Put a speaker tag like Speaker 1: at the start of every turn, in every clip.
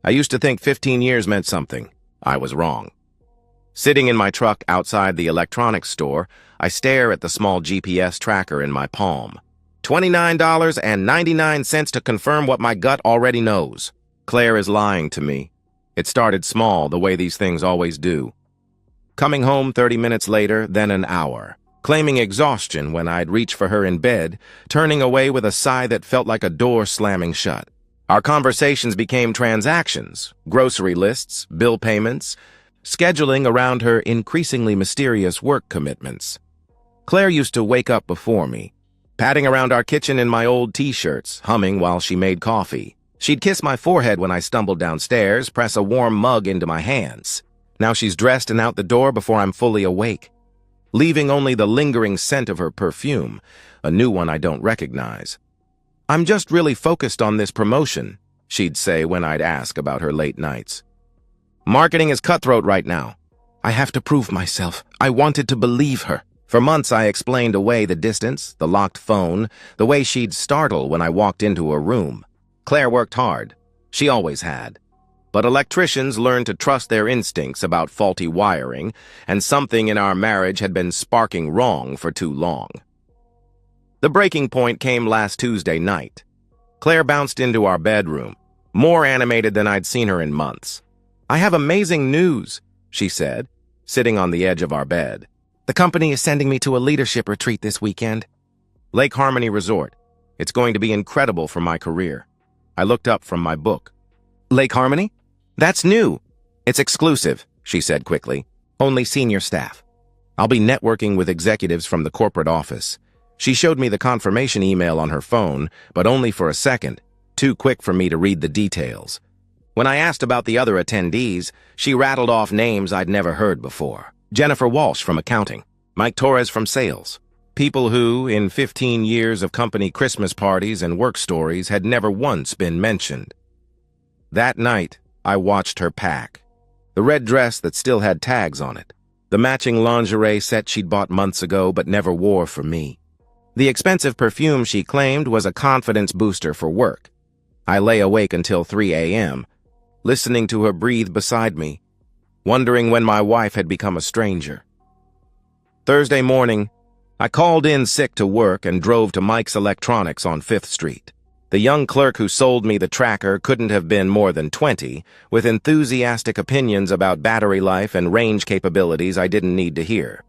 Speaker 1: I used to think 15 years meant something. I was wrong. Sitting in my truck outside the electronics store, I stare at the small GPS tracker in my palm. $29.99 to confirm what my gut already knows. Claire is lying to me. It started small, the way these things always do. Coming home 30 minutes later, then an hour. Claiming exhaustion when I'd reach for her in bed, turning away with a sigh that felt like a door slamming shut. Our conversations became transactions, grocery lists, bill payments, scheduling around her increasingly mysterious work commitments. Claire used to wake up before me, padding around our kitchen in my old t-shirts, humming while she made coffee. She'd kiss my forehead when I stumbled downstairs, press a warm mug into my hands. Now she's dressed and out the door before I'm fully awake, leaving only the lingering scent of her perfume, a new one I don't recognize. "I'm just really focused on this promotion," she'd say when I'd ask about her late nights. "Marketing is cutthroat right now. I have to prove myself." I wanted to believe her. For months I explained away the distance, the locked phone, the way she'd startle when I walked into a room. Claire worked hard. She always had. But electricians learned to trust their instincts about faulty wiring, and something in our marriage had been sparking wrong for too long. The breaking point came last Tuesday night. Claire bounced into our bedroom, more animated than I'd seen her in months. "I have amazing news," she said, sitting on the edge of our bed. "The company is sending me to a leadership retreat this weekend. Lake Harmony Resort. It's going to be incredible for my career." I looked up from my book. "Lake Harmony? That's new." "It's exclusive," she said quickly. "Only senior staff. I'll be networking with executives from the corporate office." She showed me the confirmation email on her phone, but only for a second, too quick for me to read the details. When I asked about the other attendees, she rattled off names I'd never heard before. Jennifer Walsh from accounting, Mike Torres from sales. People who, in 15 years of company Christmas parties and work stories, had never once been mentioned. That night, I watched her pack. The red dress that still had tags on it. The matching lingerie set she'd bought months ago but never wore for me. The expensive perfume she claimed was a confidence booster for work. I lay awake until 3 a.m., listening to her breathe beside me, wondering when my wife had become a stranger. Thursday morning, I called in sick to work and drove to Mike's Electronics on 5th Street. The young clerk who sold me the tracker couldn't have been more than 20, with enthusiastic opinions about battery life and range capabilities I didn't need to hear.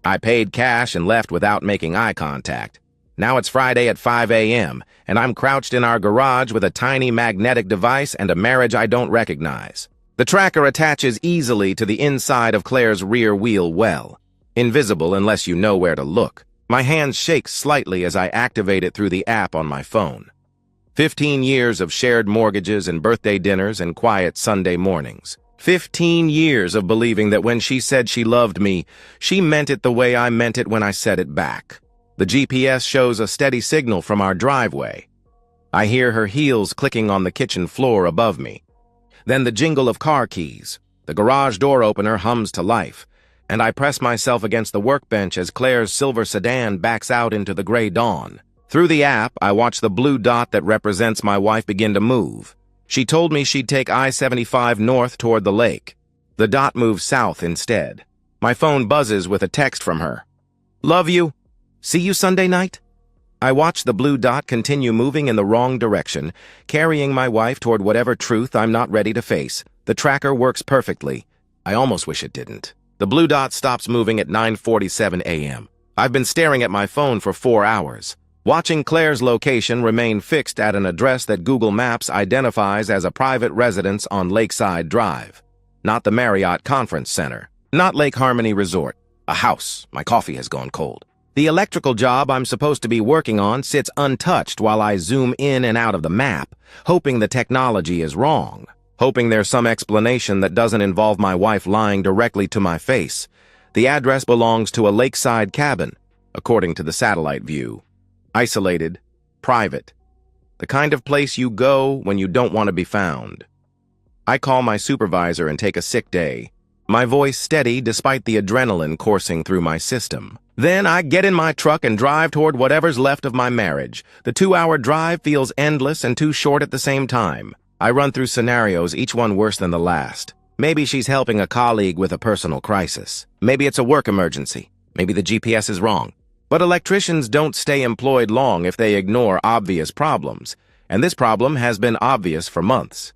Speaker 1: I paid cash and left without making eye contact. Now it's Friday at 5 a.m., and I'm crouched in our garage with a tiny magnetic device and a marriage I don't recognize. The tracker attaches easily to the inside of Claire's rear wheel well, invisible unless you know where to look. My hands shake slightly as I activate it through the app on my phone. 15 years of shared mortgages and birthday dinners and quiet Sunday mornings. 15 years of believing that when she said she loved me, she meant it the way I meant it when I said it back. The GPS shows a steady signal from our driveway. I hear her heels clicking on the kitchen floor above me. Then the jingle of car keys. The garage door opener hums to life, and I press myself against the workbench as Claire's silver sedan backs out into the gray dawn. Through the app, I watch the blue dot that represents my wife begin to move. She told me she'd take I-75 north toward the lake. The dot moves south instead. My phone buzzes with a text from her. "Love you. See you Sunday night?" I watch the blue dot continue moving in the wrong direction, carrying my wife toward whatever truth I'm not ready to face. The tracker works perfectly. I almost wish it didn't. The blue dot stops moving at 9:47 a.m. I've been staring at my phone for 4 hours. Watching Claire's location remain fixed at an address that Google Maps identifies as a private residence on Lakeside Drive. Not the Marriott Conference Center. Not Lake Harmony Resort. A house. My coffee has gone cold. The electrical job I'm supposed to be working on sits untouched while I zoom in and out of the map, hoping the technology is wrong. Hoping there's some explanation that doesn't involve my wife lying directly to my face. The address belongs to a lakeside cabin, according to the satellite view. Isolated, private, the kind of place you go when you don't want to be found. I call my supervisor and take a sick day, my voice steady despite the adrenaline coursing through my system. Then I get in my truck and drive toward whatever's left of my marriage. The 2-hour drive feels endless and too short at the same time. I run through scenarios, each one worse than the last. Maybe she's helping a colleague with a personal crisis. Maybe it's a work emergency. Maybe the GPS is wrong. But electricians don't stay employed long if they ignore obvious problems, and this problem has been obvious for months.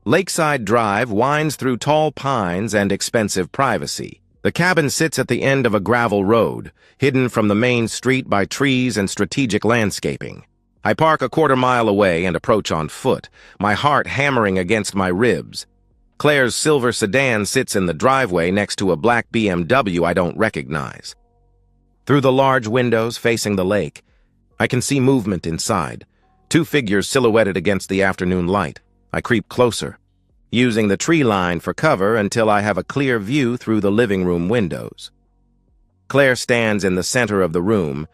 Speaker 1: Lakeside Drive winds through tall pines and expensive privacy. The cabin sits at the end of a gravel road, hidden from the main street by trees and strategic landscaping. I park a quarter-mile away and approach on foot, my heart hammering against my ribs. Claire's silver sedan sits in the driveway next to a black BMW I don't recognize. Through the large windows facing the lake, I can see movement inside. Two figures silhouetted against the afternoon light. I creep closer, using the tree line for cover until I have a clear view through the living room windows. Claire stands in the center of the room,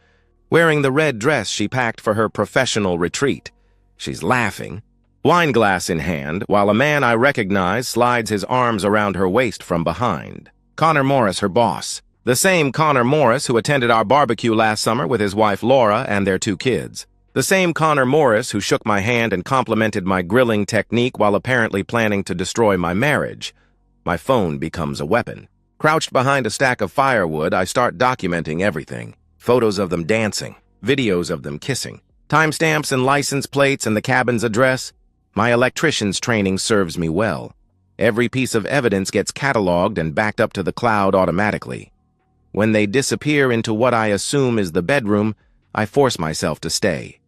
Speaker 1: wearing the red dress she packed for her professional retreat. She's laughing, wine glass in hand, while a man I recognize slides his arms around her waist from behind. Connor Morris, her boss. The same Connor Morris who attended our barbecue last summer with his wife Laura and their two kids. The same Connor Morris who shook my hand and complimented my grilling technique while apparently planning to destroy my marriage. My phone becomes a weapon. Crouched behind a stack of firewood, I start documenting everything. Photos of them dancing, videos of them kissing, timestamps and license plates and the cabin's address. My electrician's training serves me well. Every piece of evidence gets cataloged and backed up to the cloud automatically. When they disappear into what I assume is the bedroom, I force myself to stay.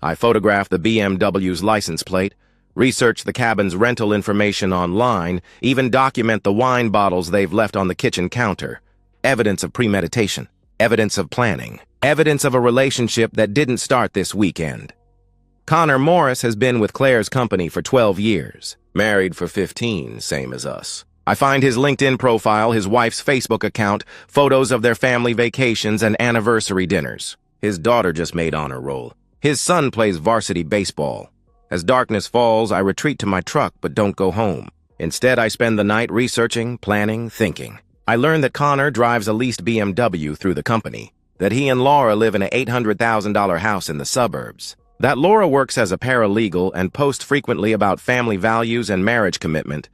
Speaker 1: I photograph the BMW's license plate, research the cabin's rental information online, even document the wine bottles they've left on the kitchen counter. Evidence of premeditation, evidence of planning, evidence of a relationship that didn't start this weekend. Connor Morris has been with Claire's company for 12 years, married for 15, same as us. I find his LinkedIn profile, his wife's Facebook account, photos of their family vacations and anniversary dinners. His daughter just made honor roll. His son plays varsity baseball. As darkness falls, I retreat to my truck but don't go home. Instead, I spend the night researching, planning, thinking. I learn that Connor drives a leased BMW through the company, that he and Laura live in a $800,000 house in the suburbs, that Laura works as a paralegal and posts frequently about family values and marriage commitment.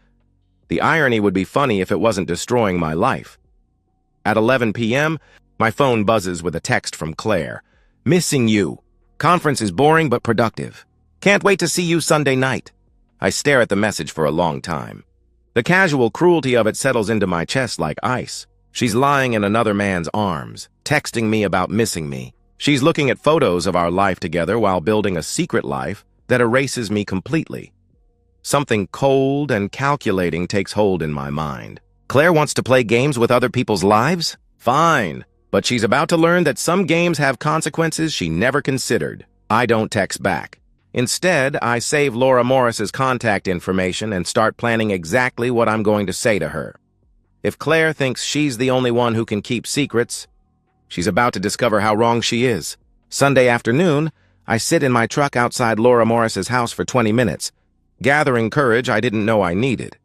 Speaker 1: The irony would be funny if it wasn't destroying my life. At 11 p.m., my phone buzzes with a text from Claire. Missing you. Conference is boring but productive. Can't wait to see you Sunday night. I stare at the message for a long time. The casual cruelty of it settles into my chest like ice. She's lying in another man's arms, texting me about missing me. She's looking at photos of our life together while building a secret life that erases me completely. Something cold and calculating takes hold in my mind. Claire wants to play games with other people's lives? Fine, but she's about to learn that some games have consequences she never considered. I don't text back. Instead, I save Laura Morris's contact information and start planning exactly what I'm going to say to her. If Claire thinks she's the only one who can keep secrets, she's about to discover how wrong she is. Sunday afternoon, I sit in my truck outside Laura Morris's house for 20 minutes, gathering courage I didn't know I needed.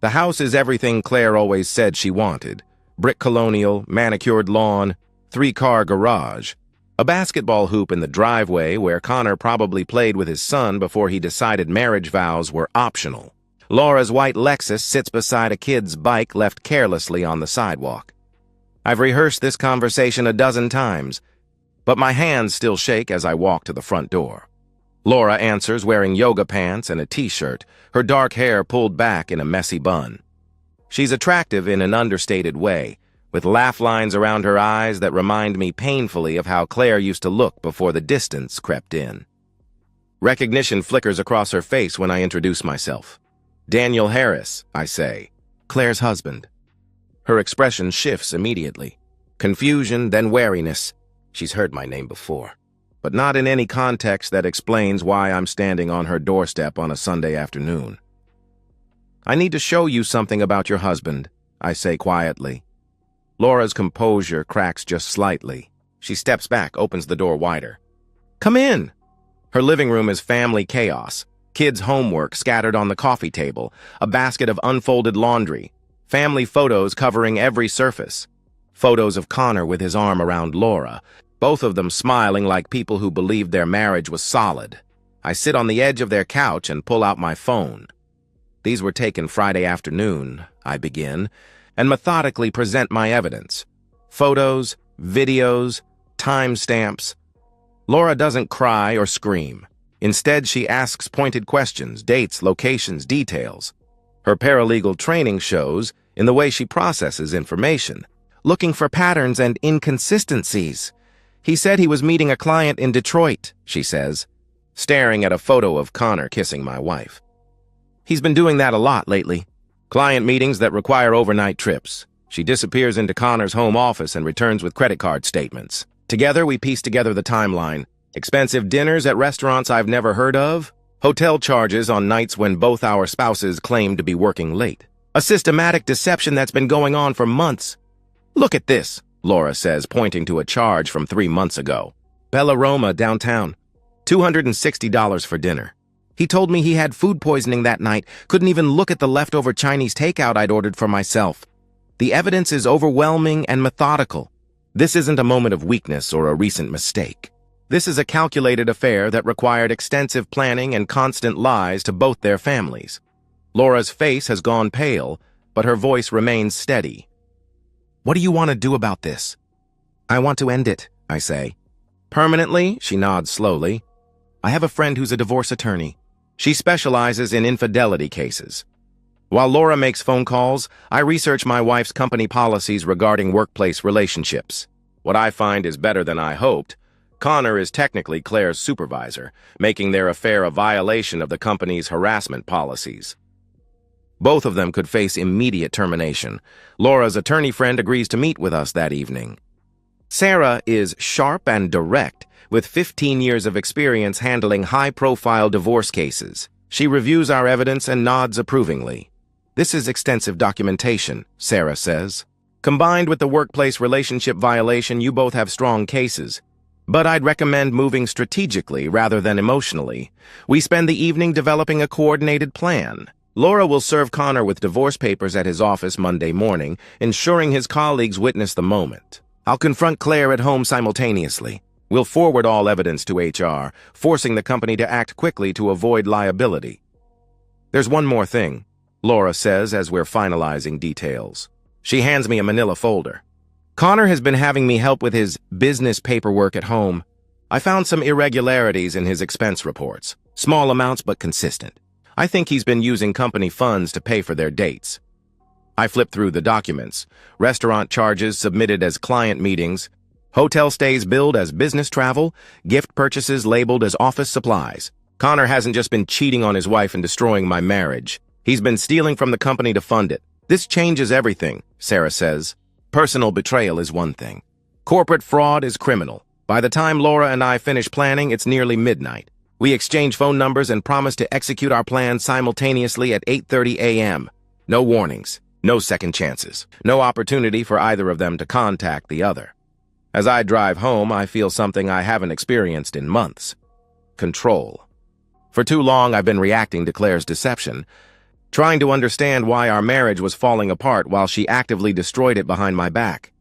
Speaker 1: The house is everything Claire always said she wanted. Brick colonial, manicured lawn, 3-car garage, a basketball hoop in the driveway where Connor probably played with his son before he decided marriage vows were optional. Laura's white Lexus sits beside a kid's bike left carelessly on the sidewalk. I've rehearsed this conversation a dozen times, but my hands still shake as I walk to the front door. Laura answers wearing yoga pants and a t-shirt, her dark hair pulled back in a messy bun. She's attractive in an understated way, with laugh lines around her eyes that remind me painfully of how Claire used to look before the distance crept in. Recognition flickers across her face when I introduce myself. Daniel Harris, I say, Claire's husband. Her expression shifts immediately. Confusion, then wariness. She's heard my name before, but not in any context that explains why I'm standing on her doorstep on a Sunday afternoon. I need to show you something about your husband, I say quietly. Laura's composure cracks just slightly. She steps back, opens the door wider. Come in. Her living room is family chaos. Kids' homework scattered on the coffee table, a basket of unfolded laundry, family photos covering every surface. Photos of Connor with his arm around Laura, both of them smiling like people who believed their marriage was solid. I sit on the edge of their couch and pull out my phone. These were taken Friday afternoon, I begin, and methodically present my evidence. Photos, videos, timestamps. Laura doesn't cry or scream. Instead, she asks pointed questions, dates, locations, details. Her paralegal training shows in the way she processes information, looking for patterns and inconsistencies. He said he was meeting a client in Detroit, she says, staring at a photo of Connor kissing my wife. He's been doing that a lot lately. Client meetings that require overnight trips. She disappears into Connor's home office and returns with credit card statements. Together, we piece together the timeline. Expensive dinners at restaurants I've never heard of. Hotel charges on nights when both our spouses claim to be working late. A systematic deception that's been going on for months. Look at this, Laura says, pointing to a charge from 3 months ago. Bella Roma, downtown. $260 for dinner. He told me he had food poisoning that night, couldn't even look at the leftover Chinese takeout I'd ordered for myself. The evidence is overwhelming and methodical. This isn't a moment of weakness or a recent mistake. This is a calculated affair that required extensive planning and constant lies to both their families. Laura's face has gone pale, but her voice remains steady. What do you want to do about this? I want to end it, I say. Permanently? She nods slowly. I have a friend who's a divorce attorney. She specializes in infidelity cases. While Laura makes phone calls, I research my wife's company policies regarding workplace relationships. What I find is better than I hoped. Connor is technically Claire's supervisor, making their affair a violation of the company's harassment policies. Both of them could face immediate termination. Laura's attorney friend agrees to meet with us that evening. Sarah is sharp and direct, with 15 years of experience handling high-profile divorce cases. She reviews our evidence and nods approvingly. This is extensive documentation, Sarah says. Combined with the workplace relationship violation, you both have strong cases. But I'd recommend moving strategically rather than emotionally. We spend the evening developing a coordinated plan. Laura will serve Connor with divorce papers at his office Monday morning, ensuring his colleagues witness the moment. I'll confront Claire at home simultaneously. We'll forward all evidence to HR, forcing the company to act quickly to avoid liability. There's one more thing, Laura says as we're finalizing details. She hands me a manila folder. Connor has been having me help with his business paperwork at home. I found some irregularities in his expense reports. Small amounts but consistent. I think he's been using company funds to pay for their dates. I flip through the documents. Restaurant charges submitted as client meetings. Hotel stays billed as business travel, gift purchases labeled as office supplies. Connor hasn't just been cheating on his wife and destroying my marriage. He's been stealing from the company to fund it. This changes everything, Sarah says. Personal betrayal is one thing. Corporate fraud is criminal. By the time Laura and I finish planning, it's nearly midnight. We exchange phone numbers and promise to execute our plan simultaneously at 8:30 a.m. No warnings, no second chances, no opportunity for either of them to contact the other. As I drive home, I feel something I haven't experienced in months. Control. For too long, I've been reacting to Claire's deception, trying to understand why our marriage was falling apart while she actively destroyed it behind my back.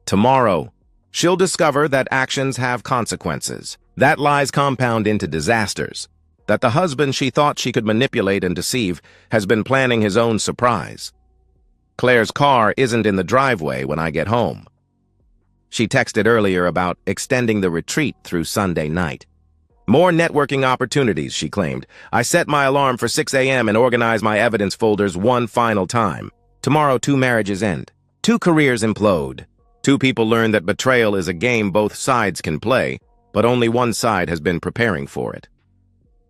Speaker 1: Tomorrow, she'll discover that actions have consequences, that lies compound into disasters, that the husband she thought she could manipulate and deceive has been planning his own surprise. Claire's car isn't in the driveway when I get home. She texted earlier about extending the retreat through Sunday night. More networking opportunities, she claimed. I set my alarm for 6 a.m. and organized my evidence folders one final time. Tomorrow, 2 marriages end. 2 careers implode. 2 people learn that betrayal is a game both sides can play, but only one side has been preparing for it.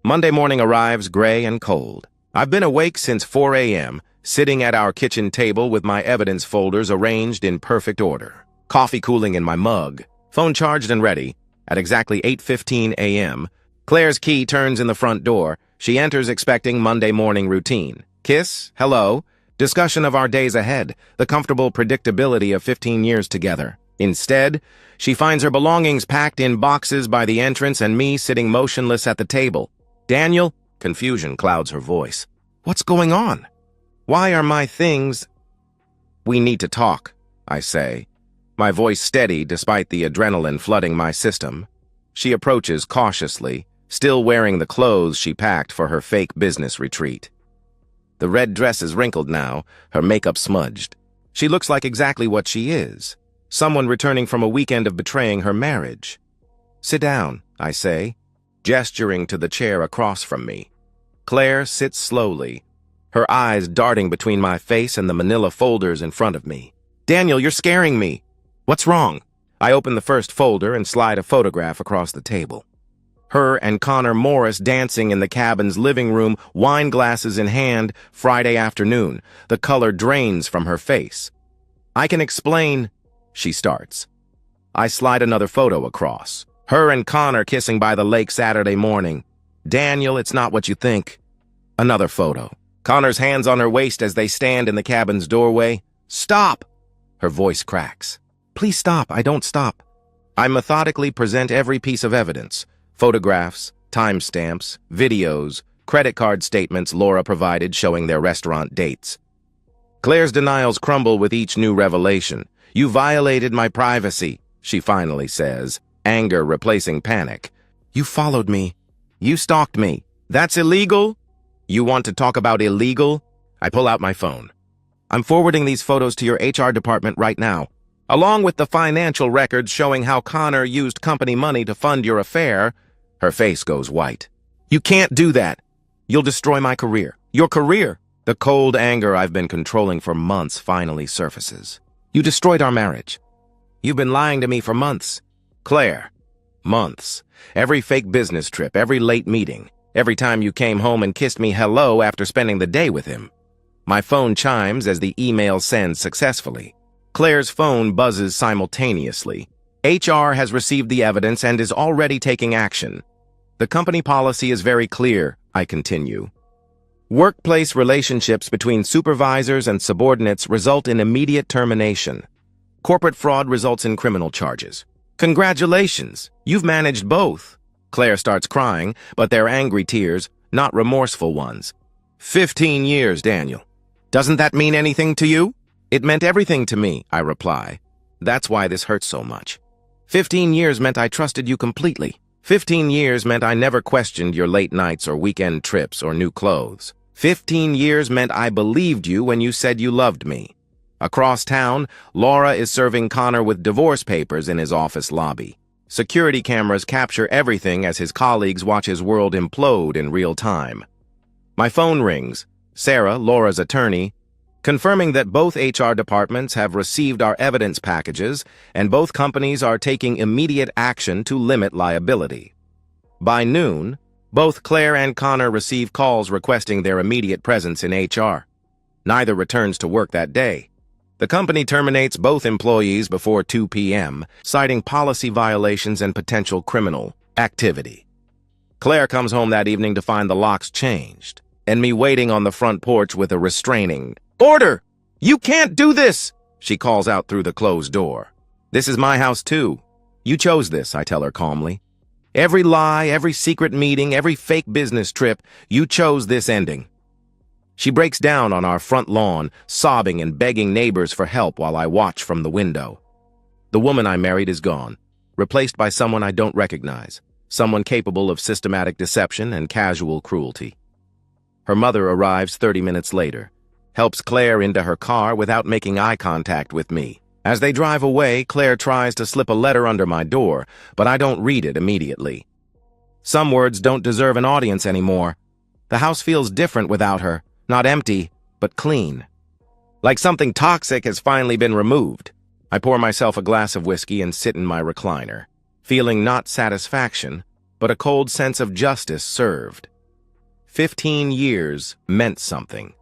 Speaker 1: Monday morning arrives gray and cold. I've been awake since 4 a.m., sitting at our kitchen table with my evidence folders arranged in perfect order. Coffee cooling in my mug, phone charged and ready. At exactly 8:15 a.m., Claire's key turns in the front door. She enters expecting Monday morning routine. Kiss, hello, discussion of our days ahead, the comfortable predictability of 15 years together. Instead, she finds her belongings packed in boxes by the entrance and me sitting motionless at the table. Daniel, confusion clouds her voice. What's going on? Why are my things... We need to talk, I say. My voice steady despite the adrenaline flooding my system. She approaches cautiously, still wearing the clothes she packed for her fake business retreat. The red dress is wrinkled now, her makeup smudged. She looks like exactly what she is, someone returning from a weekend of betraying her marriage. "Sit down," I say, gesturing to the chair across from me. Claire sits slowly, her eyes darting between my face and the manila folders in front of me. "Daniel, you're scaring me. What's wrong?" I open the first folder and slide a photograph across the table. Her and Connor Morris dancing in the cabin's living room, wine glasses in hand, Friday afternoon. The color drains from her face. "I can explain," she starts. I slide another photo across. Her and Connor kissing by the lake Saturday morning. "Daniel, it's not what you think." Another photo. Connor's hands on her waist as they stand in the cabin's doorway. "Stop!" Her voice cracks. "Please stop, I don't stop." I methodically present every piece of evidence. Photographs, timestamps, videos, credit card statements Laura provided showing their restaurant dates. Claire's denials crumble with each new revelation. "You violated my privacy," she finally says, anger replacing panic. "You followed me. You stalked me. That's illegal?" "You want to talk about illegal?" I pull out my phone. "I'm forwarding these photos to your HR department right now, along with the financial records showing how Connor used company money to fund your affair." Her face goes white. "You can't do that. You'll destroy my career. Your career." The cold anger I've been controlling for months finally surfaces. "You destroyed our marriage. You've been lying to me for months." "Claire, months. Every fake business trip, every late meeting, every time you came home and kissed me hello after spending the day with him." My phone chimes as the email sends successfully. Claire's phone buzzes simultaneously. HR has received the evidence and is already taking action. The company policy is very clear, I continue. Workplace relationships between supervisors and subordinates result in immediate termination. Corporate fraud results in criminal charges. Congratulations, you've managed both. Claire starts crying, but they're angry tears, not remorseful ones. 15 years, Daniel. Doesn't that mean anything to you? It meant everything to me, I reply. That's why this hurts so much. 15 years meant I trusted you completely. 15 years meant I never questioned your late nights or weekend trips or new clothes. 15 years meant I believed you when you said you loved me. Across town, Laura is serving Connor with divorce papers in his office lobby. Security cameras capture everything as his colleagues watch his world implode in real time. My phone rings. Sarah, Laura's attorney, confirming that both HR departments have received our evidence packages and both companies are taking immediate action to limit liability. By noon, both Claire and Connor receive calls requesting their immediate presence in HR. Neither returns to work that day. The company terminates both employees before 2 p.m., citing policy violations and potential criminal activity. Claire comes home that evening to find the locks changed, and me waiting on the front porch with a restraining order. "You can't do this!" she calls out through the closed door. "This is my house too. You chose this," I tell her calmly. "Every lie, every secret meeting, every fake business trip, you chose this ending." She breaks down on our front lawn, sobbing and begging neighbors for help while I watch from the window. The woman I married is gone, replaced by someone I don't recognize, someone capable of systematic deception and casual cruelty. Her mother arrives 30 minutes later, helps Claire into her car without making eye contact with me. As they drive away, Claire tries to slip a letter under my door, but I don't read it immediately. Some words don't deserve an audience anymore. The house feels different without her, not empty, but clean. Like something toxic has finally been removed. I pour myself a glass of whiskey and sit in my recliner, feeling not satisfaction, but a cold sense of justice served. 15 years meant something.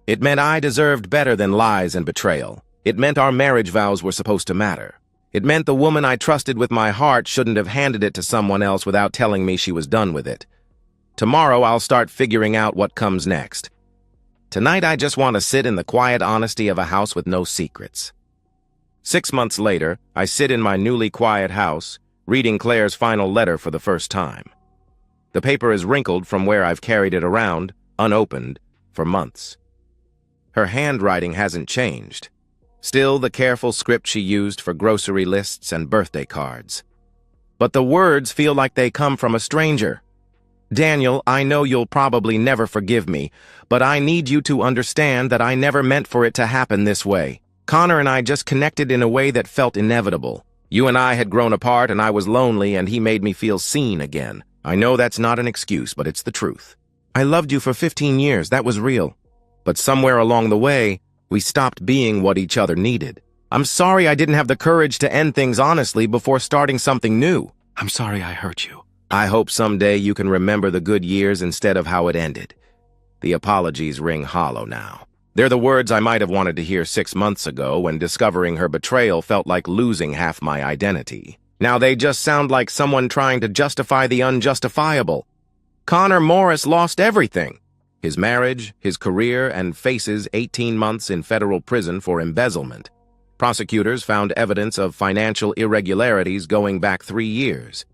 Speaker 1: It meant I deserved better than lies and betrayal. It meant our marriage vows were supposed to matter. It meant the woman I trusted with my heart shouldn't have handed it to someone else without telling me she was done with it. Tomorrow I'll start figuring out what comes next. Tonight I just want to sit in the quiet honesty of a house with no secrets. 6 months later, I sit in my newly quiet house, reading Claire's final letter for the first time. The paper is wrinkled from where I've carried it around, unopened, for months. Her handwriting hasn't changed. Still the careful script she used for grocery lists and birthday cards. But the words feel like they come from a stranger. Daniel, I know you'll probably never forgive me, but I need you to understand that I never meant for it to happen this way. Connor and I just connected in a way that felt inevitable. You and I had grown apart and I was lonely and he made me feel seen again. I know that's not an excuse, but it's the truth. I loved you for 15 years, that was real. But somewhere along the way, we stopped being what each other needed. I'm sorry I didn't have the courage to end things honestly before starting something new. I'm sorry I hurt you. I hope someday you can remember the good years instead of how it ended. The apologies ring hollow now. They're the words I might have wanted to hear 6 months ago when discovering her betrayal felt like losing half my identity. Now they just sound like someone trying to justify the unjustifiable. Connor Morris lost everything. His marriage, his career, and faces 18 months in federal prison for embezzlement. Prosecutors found evidence of financial irregularities going back 3 years.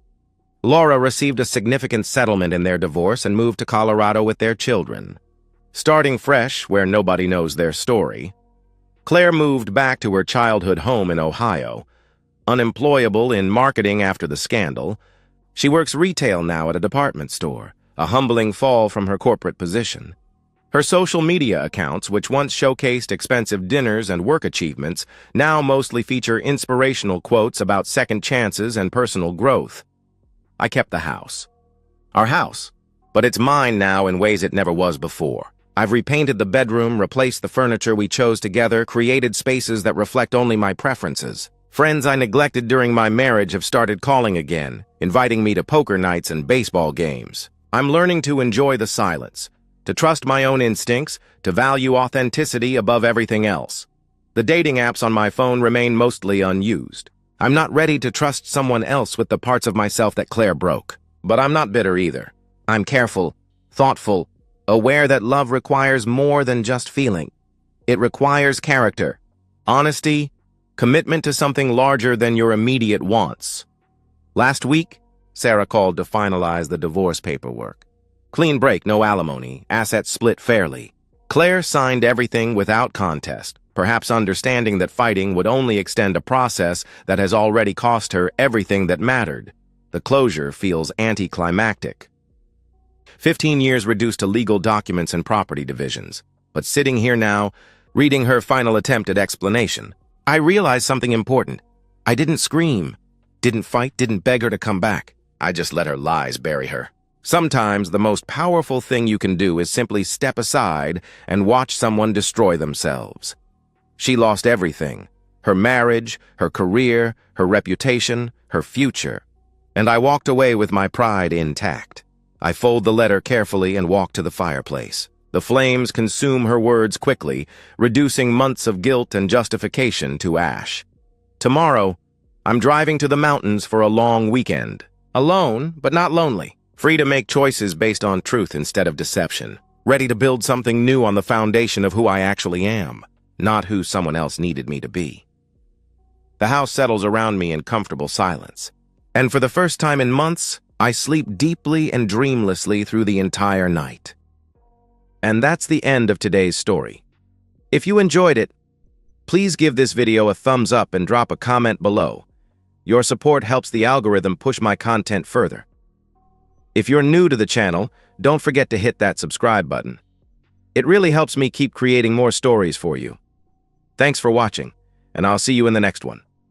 Speaker 1: Laura received a significant settlement in their divorce and moved to Colorado with their children. Starting fresh, where nobody knows their story, Claire moved back to her childhood home in Ohio. Unemployable in marketing after the scandal, she works retail now at a department store, a humbling fall from her corporate position. Her social media accounts, which once showcased expensive dinners and work achievements, now mostly feature inspirational quotes about second chances and personal growth. I kept the house. Our house. But it's mine now in ways it never was before. I've repainted the bedroom, replaced the furniture we chose together, created spaces that reflect only my preferences. Friends I neglected during my marriage have started calling again, inviting me to poker nights and baseball games. I'm learning to enjoy the silence, to trust my own instincts, to value authenticity above everything else. The dating apps on my phone remain mostly unused. I'm not ready to trust someone else with the parts of myself that Claire broke. But I'm not bitter either. I'm careful, thoughtful, aware that love requires more than just feeling. It requires character, honesty, commitment to something larger than your immediate wants. Last week, Sarah called to finalize the divorce paperwork. Clean break, no alimony, assets split fairly. Claire signed everything without contest, perhaps understanding that fighting would only extend a process that has already cost her everything that mattered. The closure feels anticlimactic. 15 years reduced to legal documents and property divisions. But sitting here now, reading her final attempt at explanation, I realized something important. I didn't scream, didn't fight, didn't beg her to come back. I just let her lies bury her. Sometimes the most powerful thing you can do is simply step aside and watch someone destroy themselves. She lost everything. Her marriage, her career, her reputation, her future. And I walked away with my pride intact. I fold the letter carefully and walk to the fireplace. The flames consume her words quickly, reducing months of guilt and justification to ash. Tomorrow, I'm driving to the mountains for a long weekend. Alone, but not lonely. Free to make choices based on truth instead of deception. Ready to build something new on the foundation of who I actually am, not who someone else needed me to be. The house settles around me in comfortable silence. And for the first time in months, I sleep deeply and dreamlessly through the entire night. And that's the end of today's story. If you enjoyed it, please give this video a thumbs up and drop a comment below. Your support helps the algorithm push my content further. If you're new to the channel, don't forget to hit that subscribe button. It really helps me keep creating more stories for you. Thanks for watching, and I'll see you in the next one.